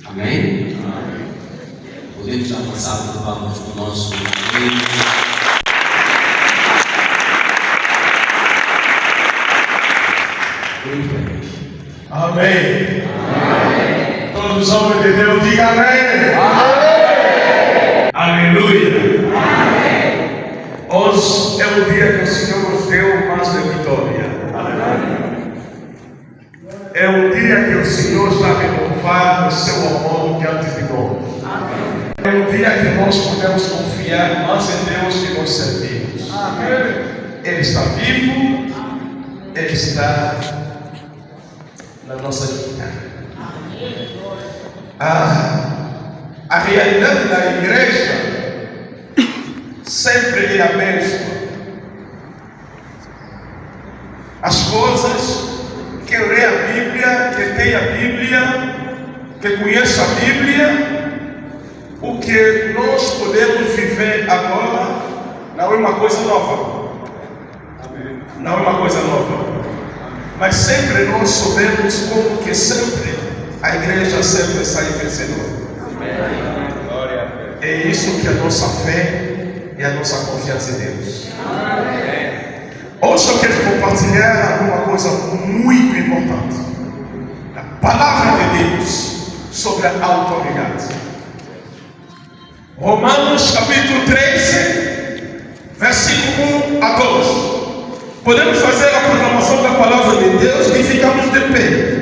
Amém? Podemos avançar de palmas para o nosso Amém. Amém. Todos os homens de Deus digam amém. Amém. Aleluia. Amém. Hoje é o dia que o Senhor nos deu mais de vitória. Amém. É o dia que o Senhor está a renovar o seu amor diante de nós. Amém. É o dia que nós podemos confiar mais em Deus que nós servimos. Amém. Ele está vivo. Ele está na nossa vida. A realidade da igreja sempre é a mesma. As coisas, quem lê a Bíblia, quem tem a Bíblia, quem conhece a Bíblia, o que nós podemos viver agora não é uma coisa nova. Não é uma coisa nova. Mas sempre nós soubemos como que sempre a igreja sempre sai vencedora. É isso que é a nossa fé e a nossa confiança em Deus. Hoje eu quero compartilhar alguma coisa muito importante. A palavra de Deus sobre a autoridade. Romanos capítulo 13, versículo 1 a 12. Podemos fazer a proclamação da palavra de Deus e ficamos de pé.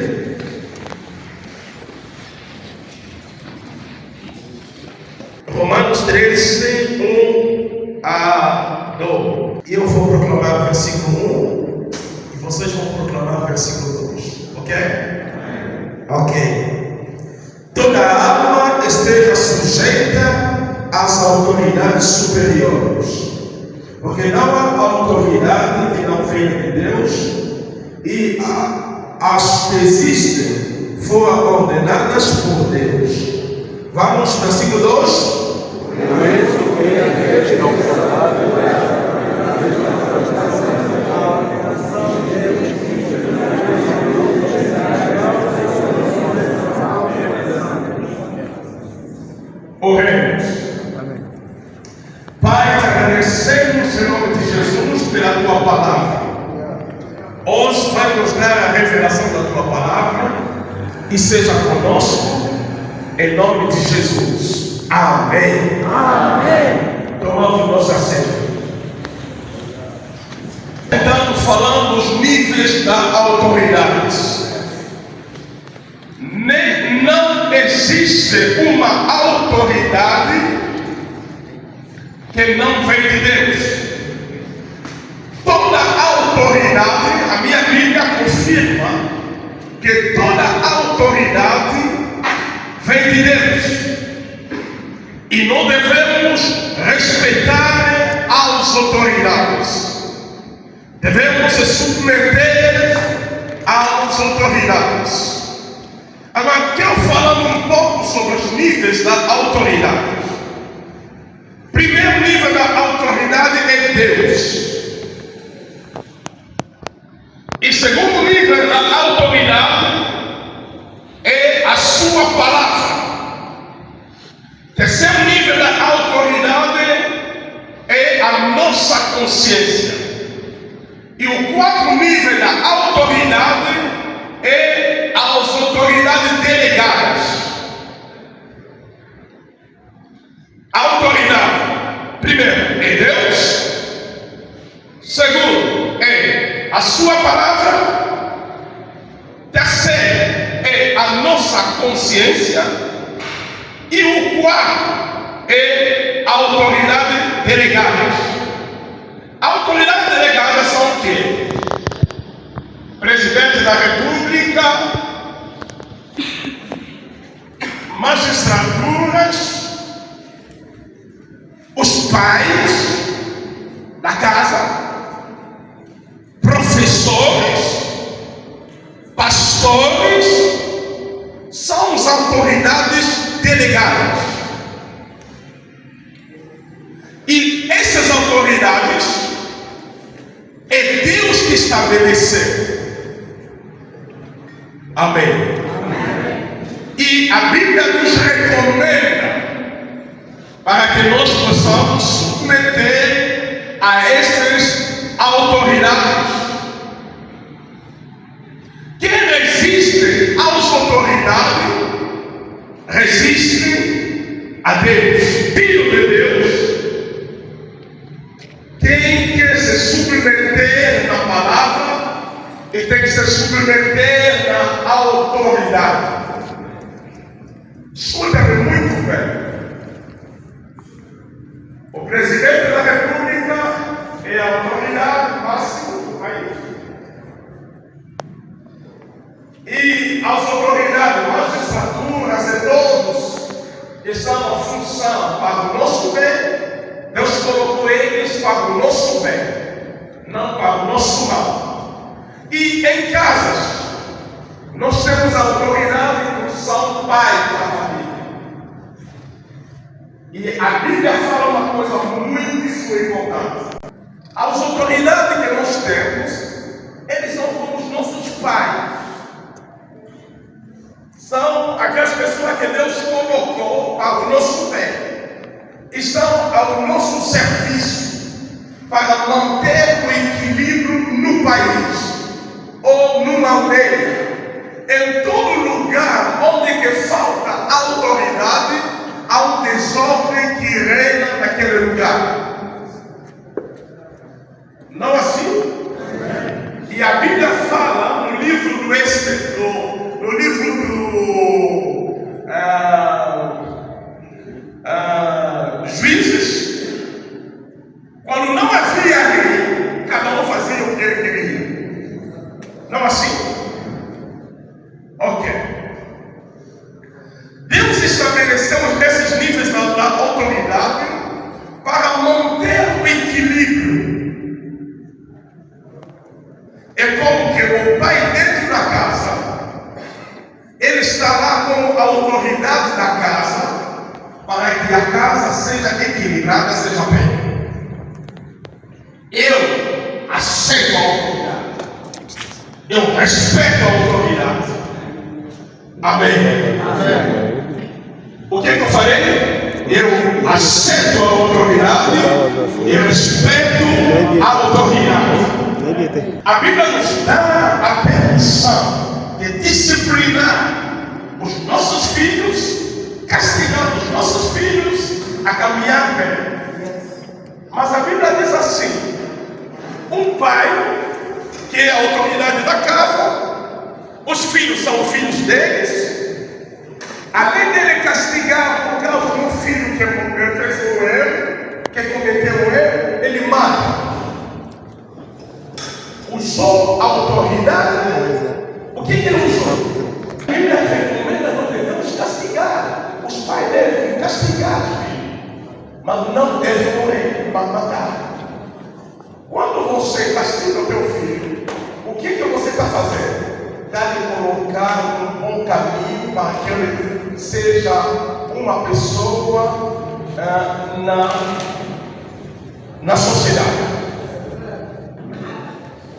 Romanos 13, 1 a 12. E eu vou proclamar o versículo 1 e vocês vão proclamar o versículo 2. Ok? Ok. Toda alma esteja sujeita às autoridades superiores. Porque não há autoridade que não venha de Deus, e as que existem foram ordenadas por Deus. Vamos, versículo 2. Oremos. Pai, te agradecemos em nome de Jesus pela tua palavra. Hoje vai nos dar a revelação da tua palavra e seja conosco em nome de Jesus. Amém. Amém. Tomamos o nosso assento. Então, falando dos níveis da autoridade. Não existe uma autoridade que não vem de Deus. Toda autoridade, a minha Bíblia confirma que toda autoridade vem de Deus. E não devemos respeitar as autoridades. Devemos se submeter às autoridades. Agora, quero falar um pouco sobre os níveis da autoridade. Primeiro nível da autoridade é Deus. E segundo nível da autoridade é a sua palavra. Terceiro nível da autoridade é a nossa consciência. E o quarto nível da autoridade é as autoridades delegadas. A autoridade, primeiro, é Deus. Segundo, é a sua palavra. Terceiro, é a nossa consciência. E o quarto é a autoridade delegada. A autoridade delegada são o quê? Presidente da República, magistraturas, os pais da casa, professores, pastores, pastores são as autoridades delegadas. E essas autoridades é Deus que estabeleceu. Amém. E a Bíblia nos recomenda para que nós possamos submeter a essas autoridades. Quem resiste às autoridades resiste a Deus. Filho de Deus, tem que se submeter na palavra e tem que se submeter na autoridade. Escuta-me muito bem. O presidente da República é a autoridade máxima do país. E as autoridades, magistraturas e todos estão à função para o nosso bem. Deus colocou eles para o nosso bem, não para o nosso mal. E em casas, nós temos a autoridade que são pais da família. E a Bíblia fala uma coisa muito importante. As autoridades que nós temos, eles são como os nossos pais. São aquelas pessoas que Deus colocou para o nosso bem. Estão ao nosso serviço para manter o equilíbrio no país ou numa aldeia. Em todo lugar onde que falta autoridade, há um desordem que reina naquele lugar. Não assim? E a Bíblia fala no livro do Juízes, quando não havia lei, cada um fazia o que ele queria. Não assim? Ok. Deus estabeleceu esses níveis da autoridade para manter o equilíbrio. É como que o pai dentro da casa, ele está lá como a autoridade da casa, para que a casa seja equilibrada, seja bem. Eu aceito a autoridade. Eu respeito a autoridade. Amém. Amém. O que eu farei? Eu aceito a autoridade e respeito a autoridade. A Bíblia nos dá a permissão de disciplinar os nossos filhos, castigando os nossos filhos a caminhar bem. Mas a Bíblia diz assim: um pai, que é a autoridade da casa, os filhos são os filhos deles, além dele castigar por causa de um filho que fez um erro, que cometeu um erro, ele mata. Usou a autoridade. O que ele usou? A Bíblia recomenda: não devemos castigar. Os pais devem castigar os filhos, mas não devem morrer para matar. Quando você castiga o teu filho, o que você está fazendo? Está lhe colocar um bom caminho para que ele seja uma pessoa na sociedade.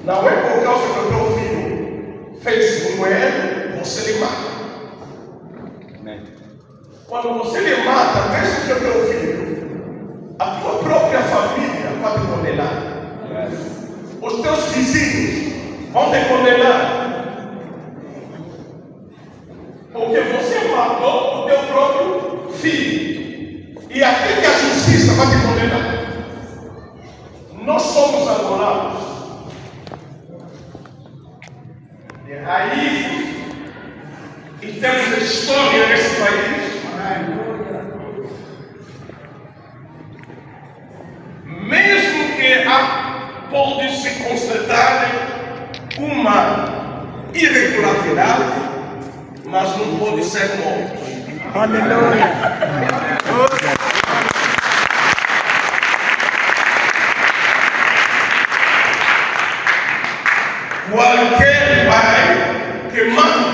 Não é por causa que o teu filho fez um erro, você lhe mata. Quando você lhe mata, mesmo que o teu filho, a tua própria família vai te condenar. Os teus vizinhos vão te condenar. Porque você matou o teu próprio filho. E até que a justiça vai te condenar. Nós somos adorados de raízes e temos história nesse país. Mesmo que pode se constatar uma irregularidade, mas não pode ser morto. Aleluia. Qualquer pai que mata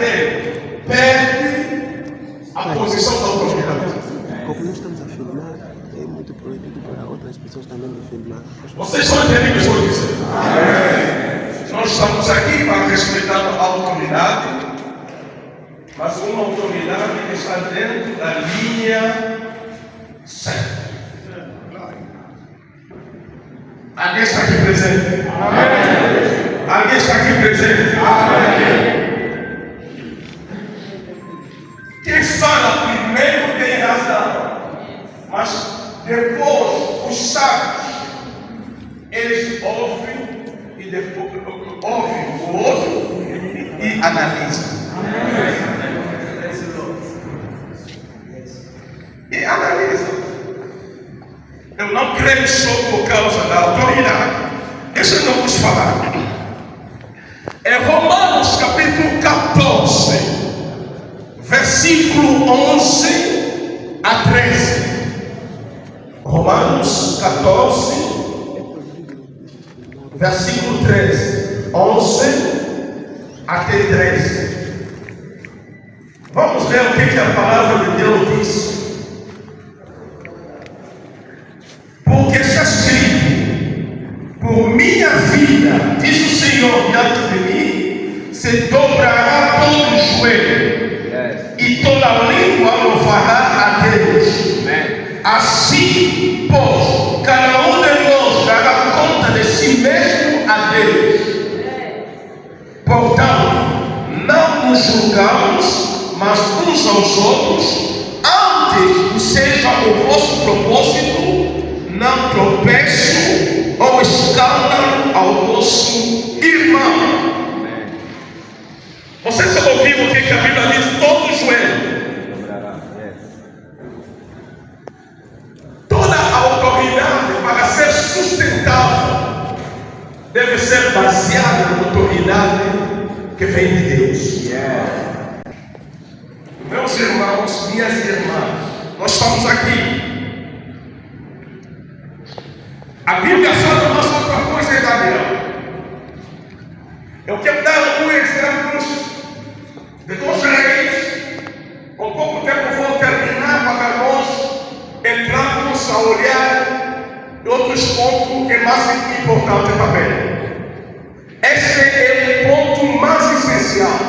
dele, perde a posição da autoridade. Como nós estamos a filmar, é muito proibido para outras pessoas também de filmar. Vocês estão entendendo o que eu estou dizendo? Nós estamos aqui para respeitar a autoridade, mas uma autoridade que está dentro da linha certa. Alguém está aqui presente? Amém. Alguém está aqui presente? Amém. Quem fala primeiro tem razão, mas depois os sábios, eles ouvem e depois ouvem o outro e analisam. E analisam. Eu não creio só por causa da autoridade. Deixa eu vos falar. É Romanos capítulo 14, versículo 11 a 13. Romanos 14, versículo 13. 11 até 13. Vamos ver o que a palavra de Deus diz. Porque está escrito: por minha vida, diz o Senhor, diante de mim, se dobrará todo o joelho, e toda língua louvará a Deus. Assim, pois, cada um de nós dará conta de si mesmo a Deus. Portanto, não nos julgamos, mas uns aos outros, antes que seja o vosso propósito, não tropeço ou escândalo ao vosso irmão. Você já ouviu o que a Bíblia diz? Todo joelho. Toda a autoridade, para ser sustentável, deve ser baseada na autoridade que vem de Deus. Meus irmãos, minhas irmãs, nós estamos aqui. A Bíblia fala mais outra coisa, Daniel. Eu quero dar alguns exemplos de dois reis. Com pouco tempo eu vou terminar para nós entrarmos a olhar de outros pontos que é mais importante também. Esse é o ponto mais essencial.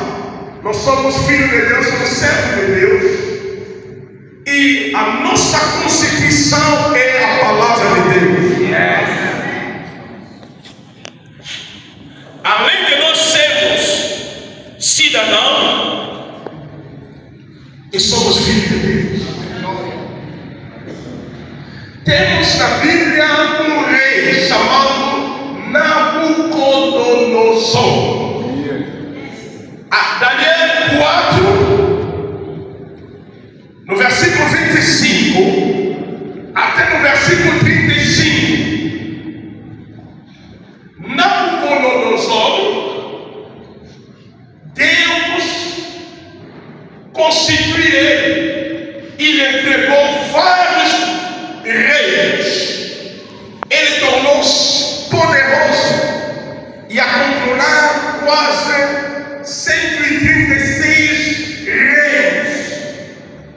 Nós somos filhos de Deus, somos servos de Deus. E a nossa constituição é a palavra de Deus. Além de nós sermos cidadãos, e somos filhos de Deus. Temos na Bíblia um rei chamado Nabucodonosor. Daniel 4, no versículo 25 até no versículo 35. Nabucodonosor, Deus constituiu ele e lhe entregou vários reis. Ele tornou-se poderoso e a controlar quase 136 reis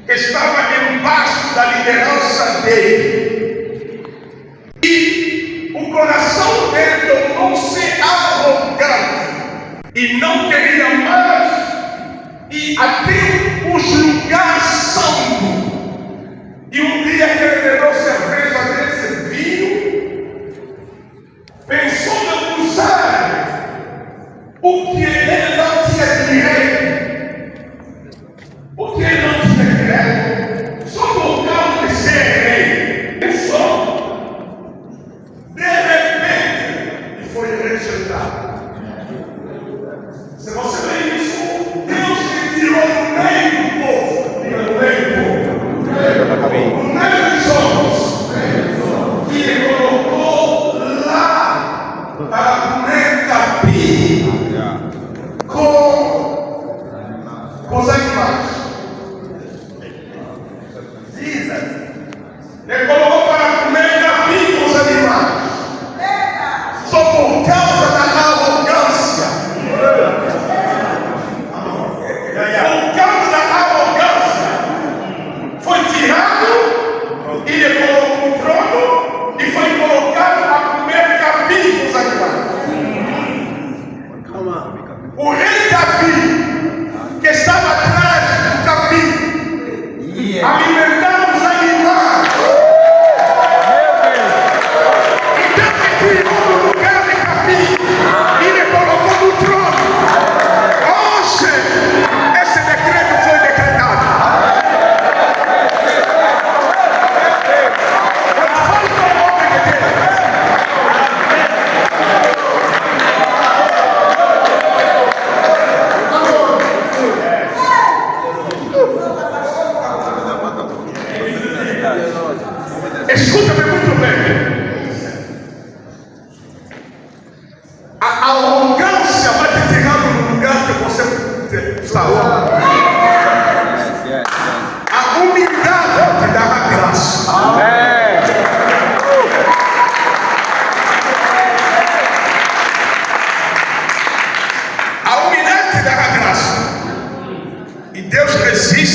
que estavam embaixo da liderança dele. E o coração dele tornou-se arrogante e não queria mais ir até os lugares santos. E um dia que ele bebeu cerveja desse vinho, pensou em usar o que ele não tinha direito. O que ele não tinha direito, só por causa de ser rei. Pensou. De repente, e foi rejeitado. Se você vê isso, Deus te tirou no meio do povo. No meio do povo. No meio dos homens. E ele colocou lá para comer capim com os animais. Ele colocou para comer capim com os animais. Só por causa da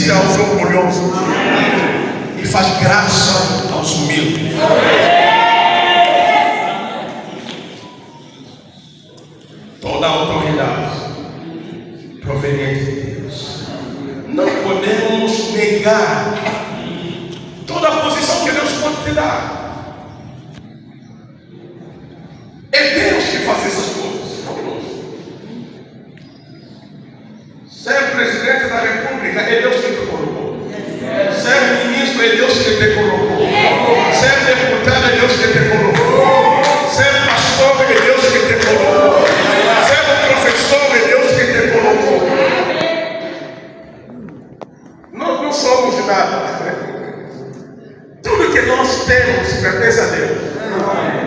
resiste aos orgulhosos e faz graça aos humildes. Toda a autoridade proveniente de Deus. Não podemos negar toda a posição que Deus pode te dar. É Deus que faz essas coisas, não nós. Ser presidente da República é Deus que te colocou. Ser ministro é Deus que te colocou. Ser deputado é Deus que te colocou. Ser pastor é Deus que te colocou. Ser professor é Deus que te colocou. Nós não somos nada. Tudo que nós temos pertence a Deus.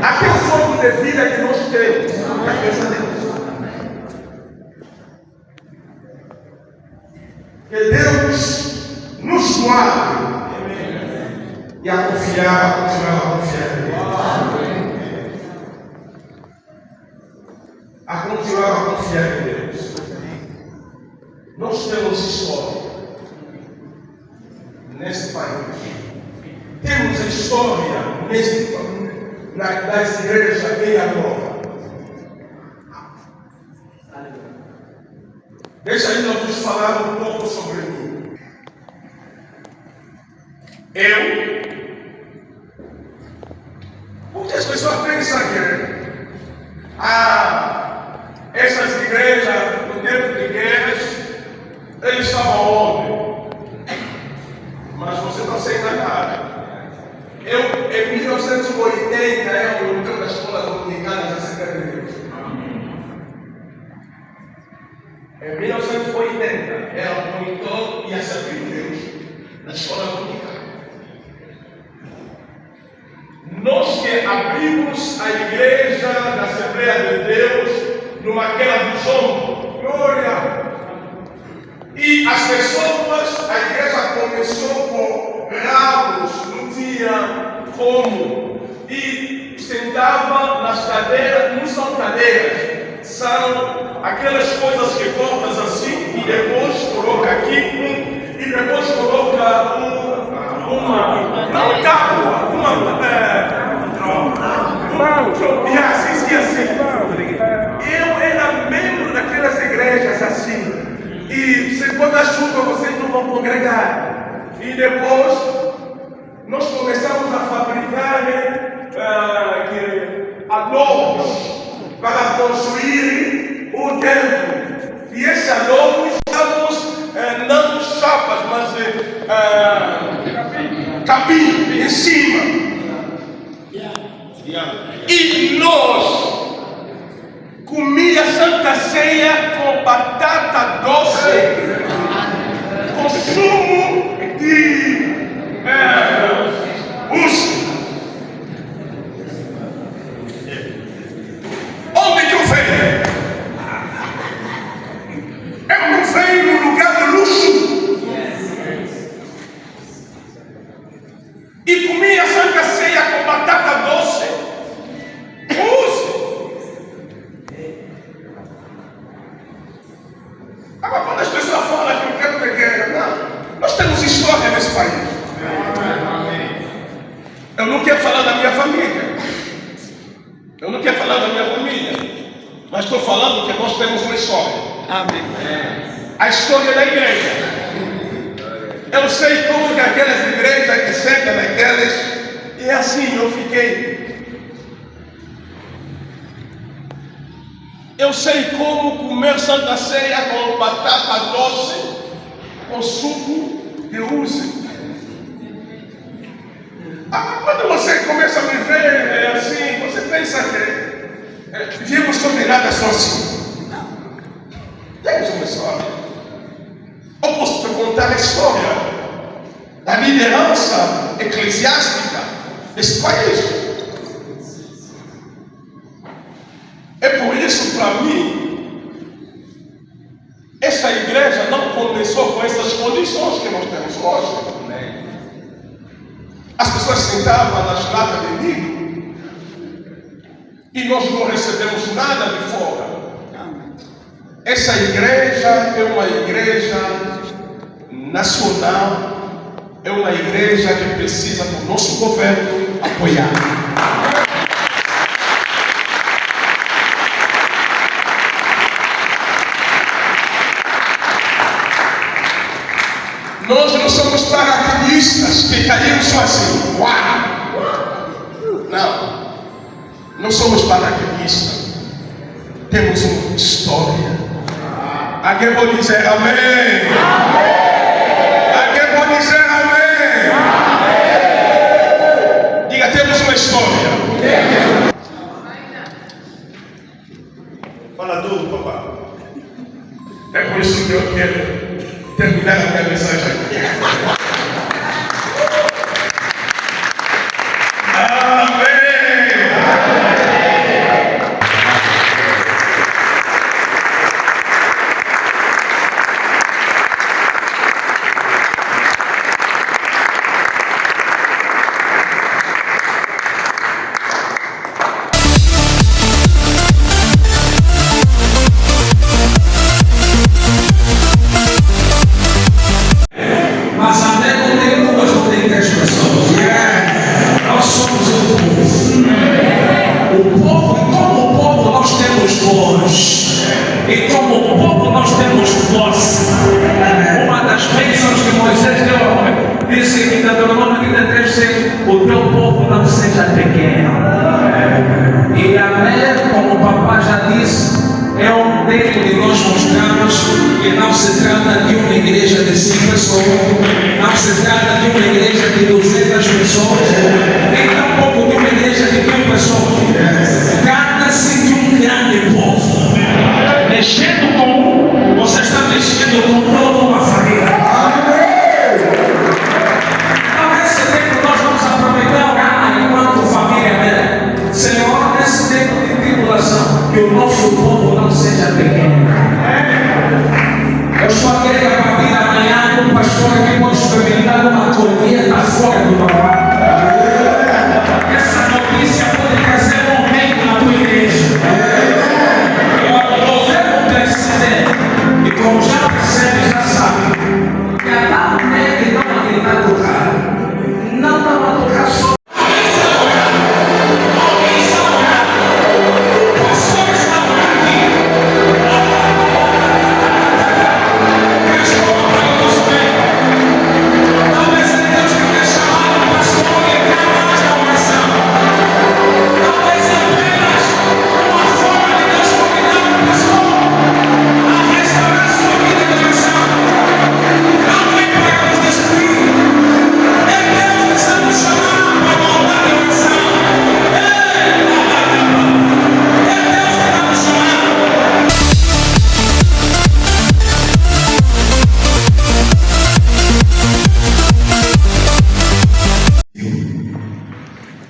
Aquele fogo de vida que nós temos pertence a Deus. Que Deus nos guarde e a confiar, continuar a confiar em Deus. A continuar a confiar em Deus. Nós temos história neste país. Temos história das igrejas em agora. Deixa aí nós vos falar um pouco sobre mim. Porque as pessoas pensam que essas igrejas, no tempo de guerras, eles estavam onde? Mas você não sei nada. Em 1980, eu entrei na escola dominicana da Assembleia de Deus. Em 1980, era monitor e a servir de Deus na escola dominicana. Nós que abrimos a igreja da Assembleia de Deus naquela visão, glória. E as pessoas, a igreja começou com ramos, não tinha como. E sentava nas cadeiras, não são cadeiras, são aquelas coisas que cortas assim e depois coloca aqui e depois coloca uma tábua, e assim. Eu era membro daquelas igrejas assim. E quando a chuva vocês não vão congregar. E depois nós começamos a fabricar adobos para construir o templo. E esse adobo estamos não chapas, mas capim em cima. E nós comia Santa Ceia com batata doce, com sumo de uso. Onde que eu venho? Eu não venho no lugar do luxo. E comia Santa Ceia com batata doce. Agora, quando as pessoas falam que eu quero ter guerra, não. Nós temos história nesse país. Eu não quero falar da minha família. Mas estou falando que nós temos uma história. Amém. A história da igreja. Eu sei como que aquelas igrejas que sentam naquelas. E assim eu fiquei. Eu sei como comer Santa Ceia com batata doce, com suco de uva. Quando você começa a me ver assim, você pensa que viemos combinadas só assim. Temos uma história. Eu posso te contar a história da liderança eclesiástica desse país. É por isso, para mim, essa igreja não começou com essas condições que nós temos hoje. As pessoas sentavam nas latas de milho e nós não recebemos nada de fora. Essa igreja é uma igreja nacional é uma igreja que precisa do nosso governo apoiar. Nós não somos paraquedistas que caíram só assim. Uau! Não somos paraquedistas. Temos uma história. Alguém pode dizer amém? Alguém pode dizer amém? Diga, temos uma história. Fala tudo, papai. É por isso que eu quero terminar a minha mensagem aqui. Amém! Mas até não tem duas, não tem três pessoas. Nós somos o povo. O povo, e como o povo nós temos voz. E como o povo nós temos força. Uma das bênçãos que Moisés deu, disse em Deuteronômio 33:6, o teu povo não seja pequeno. E amém, como o papai já disse, é um tempo de nós mostrarmos que não se trata de uma igreja de 5 pessoas, não se trata de uma igreja de 200 pessoas, nem tampouco de uma igreja de 1000 pessoas. Trata-se de um grande povo. Mexendo com, você está mexendo com toda uma família. Então, nesse tempo nós vamos aproveitar enquanto família, né? Senhor, nesse tempo de tribulação, que o nosso povo não seja pequeno. Eu só quero que a partir da manhã, um pastor aqui pode experimentar uma colheita fora do normal. Essa notícia pode trazer um aumento na tua igreja. O governo precisa, e como já percebe, já sabe, que a tal que não acreditar do cara, não dá uma tocar só.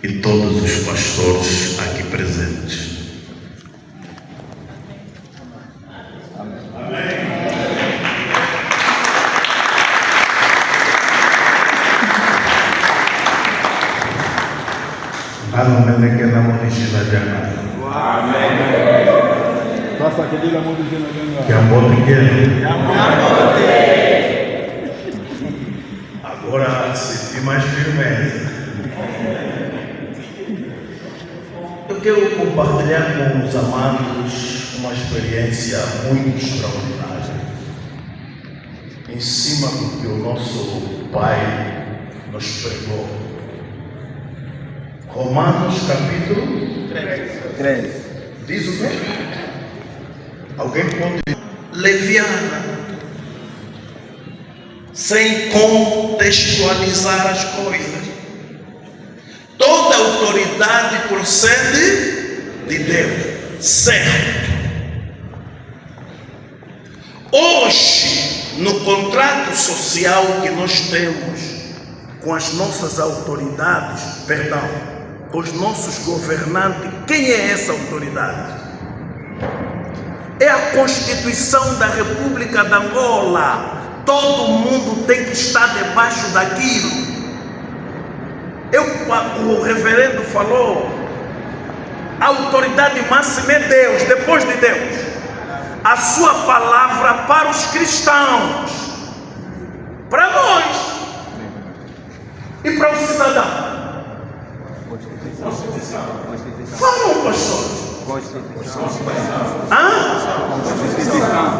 E todos os pastores aqui presentes. Passa que diga muito de nós. Que amor pequeno. Agora senti mais firmeza. Eu quero compartilhar com os amados uma experiência muito extraordinária, em cima do que o nosso Pai nos pregou. Romanos capítulo 13. Diz o quê? Alguém pode? Leviana, sem contextualizar as coisas. Toda autoridade procede de Deus, certo? Hoje, no contrato social que nós temos com as nossas autoridades, com os nossos governantes, quem é essa autoridade? É a Constituição da República de Angola. Todo mundo tem que estar debaixo daquilo. O reverendo falou, a autoridade máxima é Deus, depois de Deus, a sua palavra para os cristãos. Para para o cidadão? Falam, pastor.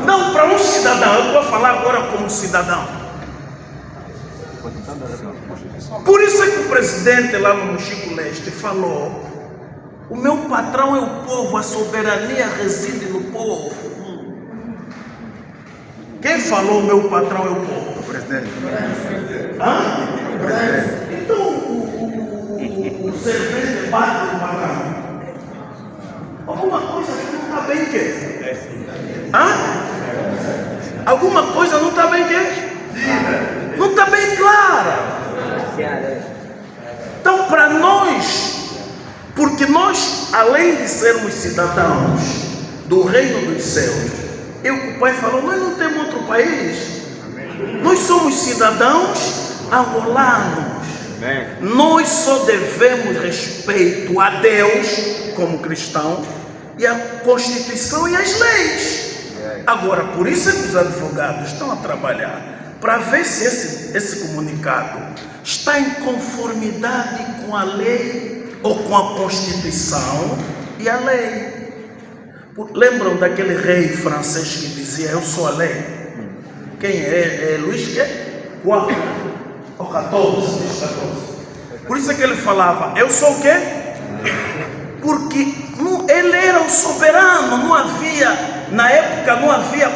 Não, para um cidadão. Eu vou falar agora como cidadão. Por isso é que o presidente lá no Chico Leste falou: o meu patrão é o povo, a soberania reside no povo. Quem falou o meu patrão é o povo? O presidente. Então o servente bate no patrão. Alguma coisa que não está bem quê? Alguma coisa não está bem quê? Não está bem clara. Então, para nós, porque nós, além de sermos cidadãos do reino dos céus, o pai falou, nós não temos outro país. Nós somos cidadãos angolanos. Nós só devemos respeito a Deus como cristão e a Constituição e as leis. Agora, por isso é que os advogados estão a trabalhar para ver se esse comunicado está em conformidade com a lei ou com a Constituição e a lei. Lembram daquele rei francês que dizia, eu sou a lei? Quem é? É Luís que? Qual? O 14. Por isso é que ele falava, eu sou o quê? Porque ele era o soberano, não havia, na época não havia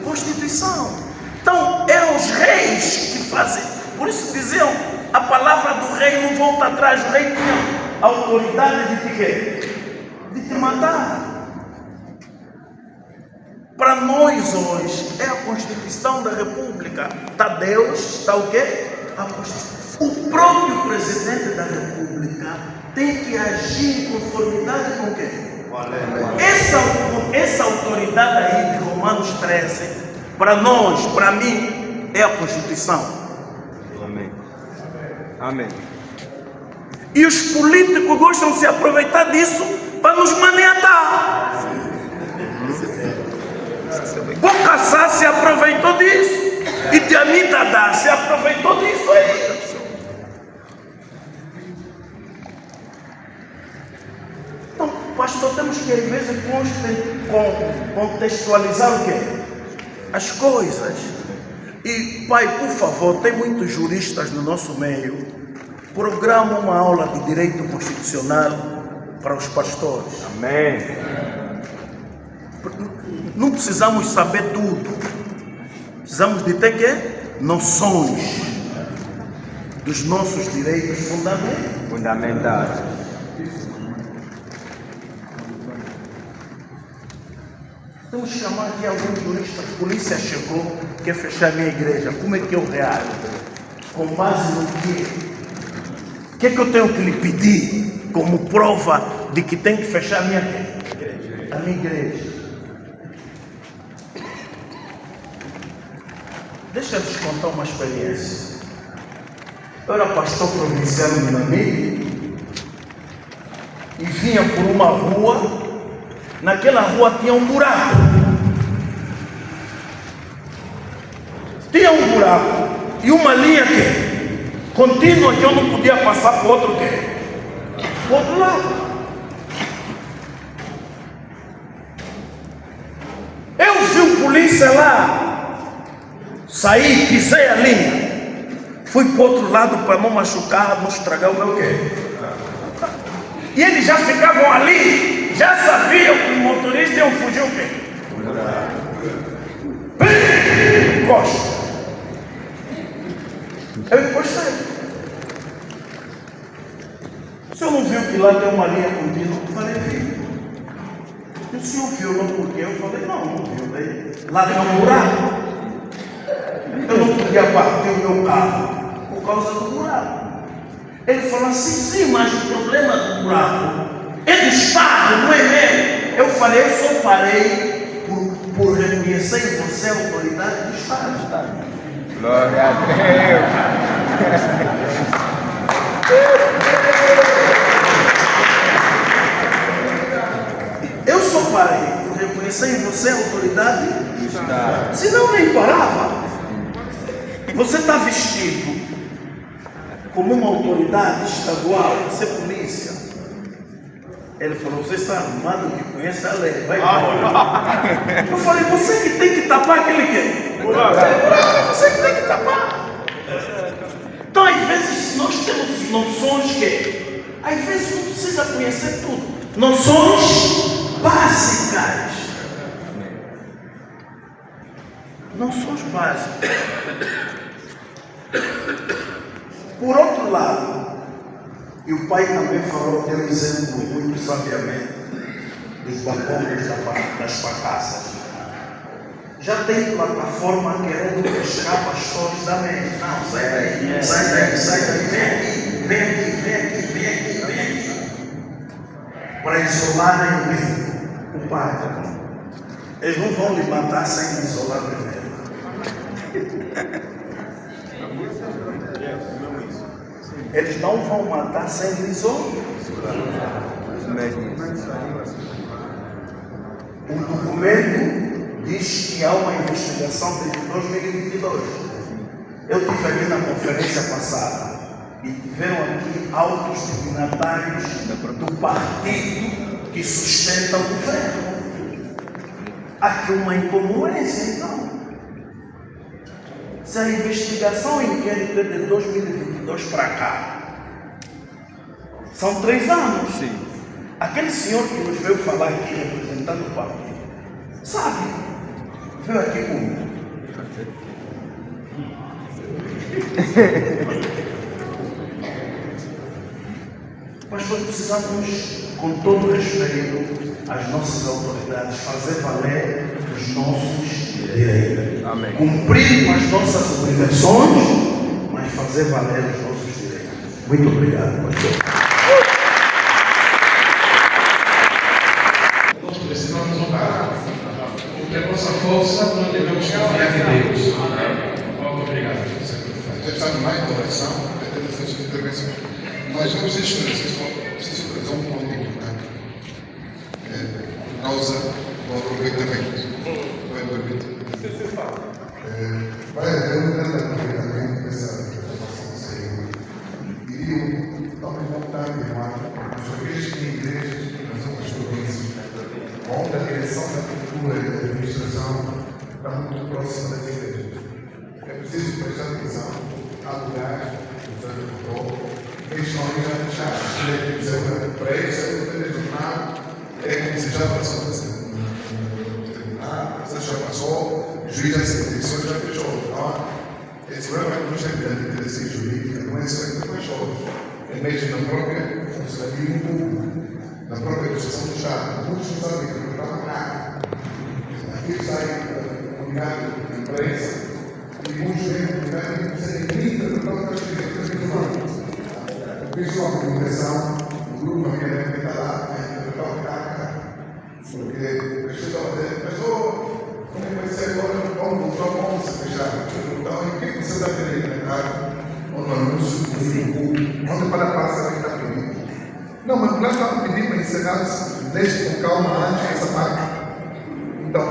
Constituição. Então eram os reis que faziam. Por isso diziam, a palavra do rei não volta atrás. O rei tinha a autoridade de te quê? De te matar. Para nós hoje é a Constituição da República. Está Deus, está o quê? A Constituição. O próprio presidente da República tem que agir em conformidade com o quê? Essa autoridade aí de Romanos 13, para nós, para mim, é a Constituição. Amém. Amém. E os políticos gostam de se aproveitar disso para nos maniatar. Bocassá se aproveitou disso. E Diami Dadá se aproveitou disso aí. Então, pastor, temos que às vezes contextualizar o quê? As coisas. E, pai, por favor, tem muitos juristas no nosso meio. Programa uma aula de direito constitucional para os pastores. Amém. Não precisamos saber tudo. Precisamos de ter quê? Noções dos nossos direitos Fundamentais. Vamos chamar aqui alguns juristas. A polícia chegou, quer fechar minha igreja. Como é que eu reajo? Com base no quê? O que é que eu tenho que lhe pedir como prova de que tem que fechar a minha igreja? Deixa eu te contar uma experiência. Eu era pastor provincial em Namibe e vinha por uma rua. Naquela rua tinha um buraco. Tinha um buraco e uma linha contínua que eu não podia passar para outro outro lado. Eu vi o polícia lá, saí, pisei a linha, fui para o outro lado para não machucar, não estragar o meu quê. E eles já ficavam ali, já sabiam que o motorista ia fugir o quê? Encosta. Eu encostei. O senhor não viu que lá tem uma linha contínua? Eu falei, vi. E o senhor viu não porque? Eu falei, não viu. Daí. Lá tem um buraco. Eu não podia partir o meu carro por causa do buraco. Ele falou assim, sim, mas o problema do buraco é do Estado, não é meu. Eu falei, eu só parei por reconhecer em você a autoridade do Estado. Glória a Deus. Eu só parei por reconhecer em você a autoridade do Estado. Senão nem parava. Você está vestido como uma autoridade estadual, ser polícia. Ele falou, você está armado que conhece a lei, vai embora. Eu falei, você que tem que tapar aquele que? Você que tem que tapar. Então, às vezes, nós temos noções que, às vezes, não precisa conhecer tudo. Noções básicas. Noções básicas. Por outro lado, e o pai também falou, deu um exemplo muito sabiamente dos balcões das pacaças. Já tem plataforma querendo pescar pastores da mente. Não, sai daí, sai daí, sai daí, vem aqui, vem aqui, vem aqui, vem aqui, vem aqui. Para isolarem o pai. Eles não vão lhe matar sem isolar primeiro. Eles não vão matar sem isolar. O documento diz que há uma investigação desde 2022. Eu estive aqui na conferência passada e tiveram aqui altos dignatários do partido que sustenta o governo. Aqui uma incongruência, então. Se a investigação inquérito é de 2022 para cá, são 3 anos. Sim. Aquele senhor que nos veio falar aqui, representando o partido, sabe, veio aqui comigo. Mas precisamos, com todo respeito às nossas autoridades, fazer valer os nossos direitos. Amém. Cumprir com as nossas obrigações, mas fazer valer os nossos direitos. Muito obrigado, pastor. Nós precisamos orar, porque a nossa força não devemos confiar em Deus. Muito obrigado. Deve estar mais em oração, até nessas intervenções. Mas eu preciso fazer um ponto importante. Por causa do aproveitamento. Não é permitido. Vai haver um grande aproveitamento dessa informação que saiu. Iriam talvez não estar animado, mas talvez em igrejas nas outras províncias, onde a direção da cultura e da administração está muito próxima das igrejas. É preciso prestar atenção a lugares, usando o protocolo, eles não já fecharam. Para eles, é o tribunal, é como se já passou no tribunal, você já passou, o juiz já sentenciou, já fechou. Então, esse problema não é grande interesse jurídica, não é só entre pessoas, é mesmo na própria funcionamento público, na própria administração do Estado. Muitos não sabem que não está nada. Aqui sai comunicado de imprensa, e muitos veem comunicado que não sei nem da própria administração. Fiz uma comunicação, o grupo família deve estar lá, porque as pessoas estavam dizendo, pessoal, como é que vai ser agora? Vamos se fechar. Então, o que você está querendo entrar? Ou no anúncio, onde para passar vai estar pedindo? Não, mas nós estamos pedindo para encerrar, deixe com calma antes dessa parte. Então,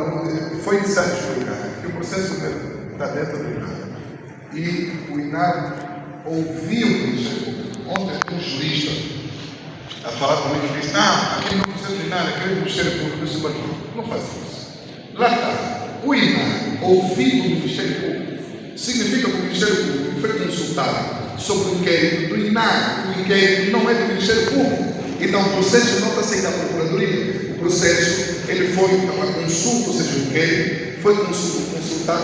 foi necessário explicar que o processo está dentro do INAR. E o INAR ouviu-nos. Ontem um jurista a falar comigo e disse, não, aqui não precisa de nada, aqui é o Ministério Público, eu disse, não faz isso. Lá está, o INAR, ouvido do Ministério Público, significa que o Ministério Público foi consultado sobre o inquérito do INAR, o inquérito não é do Ministério Público, então o processo não está saindo da Procuradoria, o processo, ele foi uma consulta, ou seja, o inquérito, foi consultado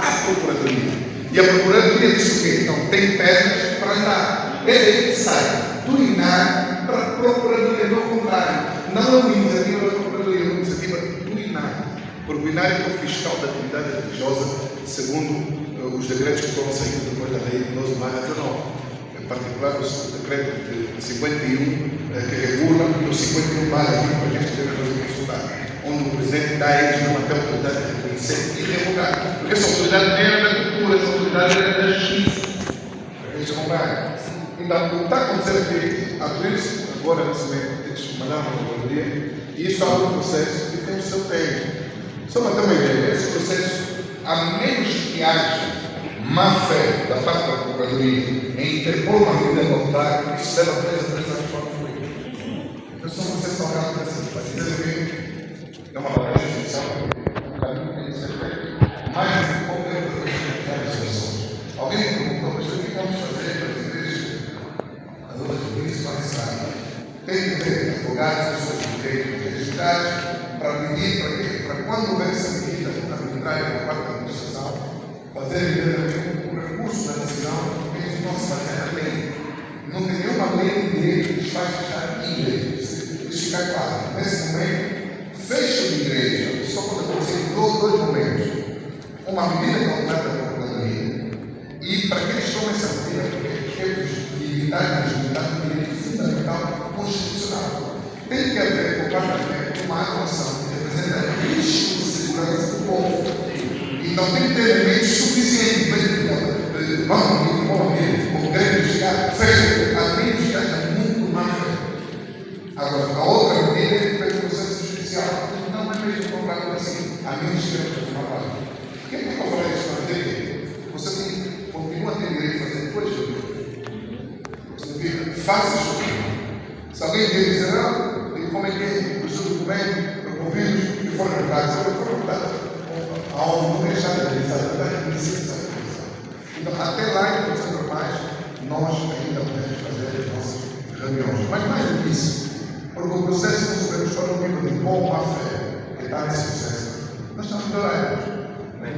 a Procuradoria. E a Procuradoria disse o quê? Então, tem pernas para andar. Ele sai do INAR para a Procuradoria, não ao contrário. Não é uma iniciativa da Procuradoria, é uma iniciativa do INAR. Porque o INAR é o fiscal da atividade religiosa, segundo os decretos que foram saídos depois da Lei 12/19. Em particular, o decreto de 51, que regula, e o 51/20, para a gente deve consultar, onde o Presidente dá a eles uma autoridade de reconhecer e revogar. Porque essa autoridade não era da cultura, essa autoridade era da justiça. Eles revogaram. Então, o que está acontecendo aqui, abrir-se agora nesse momento, eles mandaram uma Procuradoria, e isso abre um processo que tem o seu tempo. Só para ter uma ideia, esse processo, a menos que haja má fé da parte da procuradoria em interpor uma medida contrária, isso leva 3 a 3 anos para concluir. Então, se vocês estão errados nessa situação, é uma bagagem judicial, um caminho que tem que ser feito. Mais do que qualquer outra coisa que tem as pessoas. Alguém me perguntou, mas o que vamos fazer para as igrejas? As outras igrejas mais sabem. Tem que ter advogados, pessoas de direito, registrados, para pedir, para quê? Para quando houver essa medida arbitrária por parte da administração, fazer evidentemente um recurso da decisão, porque eles não se baseia na lei. Não tem nenhuma lei de direito que faz fechar igrejas. Isso fica claro. Nesse momento, fecho de igreja só pode acontecer em dois momentos. Uma medida concreta da procuradoria e para que eles tomem essa medida, porque temos dignidade do direito fundamental constitucional. Tem que haver, por parte da lei, uma atuação que representa risco de segurança do povo. Então tem que ter elementos suficientes para o grande chegar, fecha, a menos que haja muito má fé. Agora, a outra medida é que o processo judicial não é mesmo comprado assim, a menos que haja uma parte. Por que eu falei isso para dizer que você continua a ter direito a fazer 2 coisas? Significa, faça isso. Se alguém vier dizer, não, como é que é o seu documento, promovidos e foram redados, aonde não deixar de realizar a licença. Então, até lá, em condições normais, nós ainda podemos fazer as nossas reuniões. Mas mais do que isso, porque o processo que nós sabemos para o nível de bom má fé que está nesse processo, nós estamos melhorando.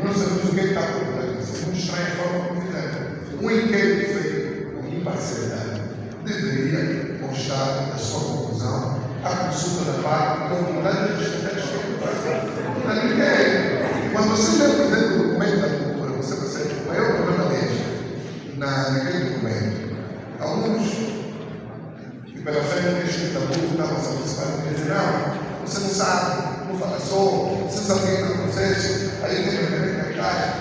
Não sabemos o que está por trás. É muito estranha a forma como fizeram. Um inquérito feito com imparcialidade deveria constar da sua conclusão a consulta da parte com unidade de estratégias que ninguém. Quando você lê, por exemplo, o documento da cultura, você percebe o maior problema deles naquele documento. Alguns que pela fé não deixam da cultura estavam a participar e dizem, não, você não sabe, não fala só, você sabe o que está no processo, aí tem que ver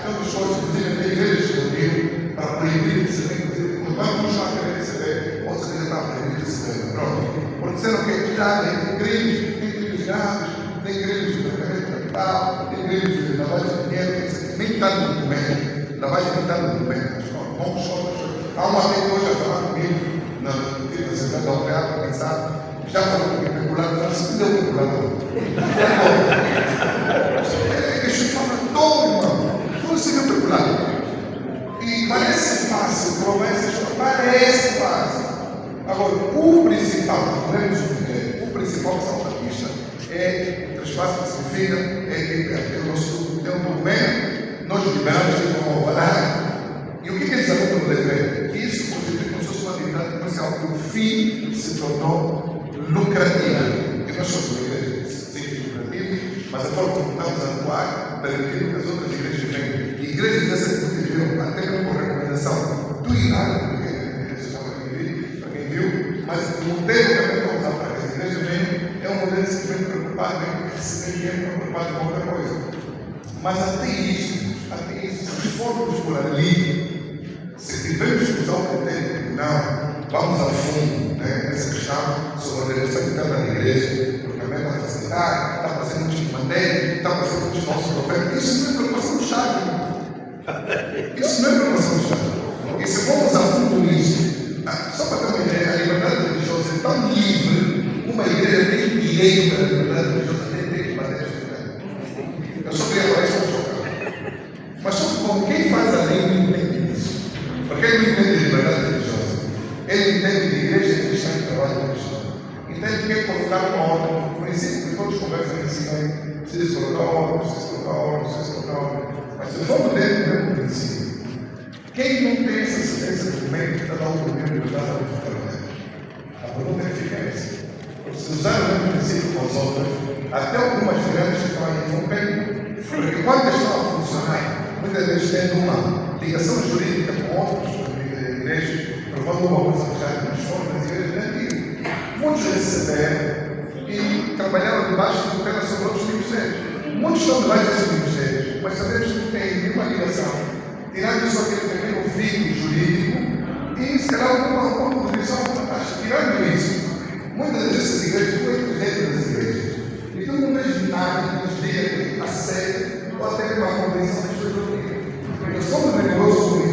tantas coisas, inclusive tem igrejas que eu digo para proibir de receber, inclusive, quando vamos continuar a querer receber, ou seja, está proibido de receber, pronto. Porque disseram que tem igrejas graves, tem igrejas de tratamento capital, tem igrejas de lavagem de dinheiro, nem está no documento, lavagem nem está no documento, mas vamos só. Há uma amiga hoje a falar comigo, na antiga cidade da Aldeia, para pensar, já falou comigo, regulador, se me deu regulador. Deixa eu falar todo, irmão. Tudo se viu regulado. E parece fácil, promessas, parece fácil. Agora, o principal, o principal São Batista é o espaço que significa, é o nosso documento, nós liberamos de como alvará. E o que eles apontam no decreto? Que isso constitui como se fosse uma atividade comercial, que o fim se tornou lucrativo. E nós somos uma igreja sem fim lucrativo, mas a forma como estamos a atuar permitindo que as outras igrejas venham. E igrejas dessas que viram, até mesmo por recomendação do INAR, para quem viu, mas o modelo que eu vou usar para que as igrejas venham é um modelo simplesmente preocupado em receber dinheiro, preocupado com outra coisa. Mas até isso, se formos por ali, se tivermos discussão que tem, não, vamos a fundo nessa questão sobre a direção interna da igreja, porque também vai facilitar, está fazendo muitos mandeiros, está fazendo muitos falsos profetas. Isso não é preocupação do Estado. Isso não é preocupação do Estado. E se formos a fundo nisso, só para ter uma ideia, a liberdade religiosa é tão livre, uma igreja tem direito à liberdade religiosa, tem que bater essa liberdade. Eu só queria falar isso para chocar. Mas só que como quem faz a lei não entende isso. Porque ele não entende de liberdade religiosa. Ele entende de igreja cristã que trabalha religiosa. Entende que é colocar uma ordem. O princípio que todos conversam em si, precisa colocar ordem, precisa colocar ordem, precisa colocar ordem. Mas se for dentro do mesmo princípio, quem não tem essa ciência do meio que está dando o mesmo liberdade religiosa? A pergunta é fica essa. Se usar o mesmo princípio com as outras, até algumas grandes que estão aí vão bem. Porque quando estão a funcionar, muitas vezes tendo uma ligação jurídica com outras igrejas, provando uma coisa já nas formas das igrejas antigas. Muitos receberam e trabalharam debaixo de tutela sobre outros ministérios. Muitos estão debaixo desses ministérios, mas sabemos que não tem nenhuma ligação. Tirando isso aquele pequeno vínculo jurídico e se calhar uma contribuição fantástica. Tirando isso, muitas dessas igrejas não é dentro das igrejas. Então não vejo nada que nos diga que a série ou até mesmo a convenção das coisas. Nós somos rigorosos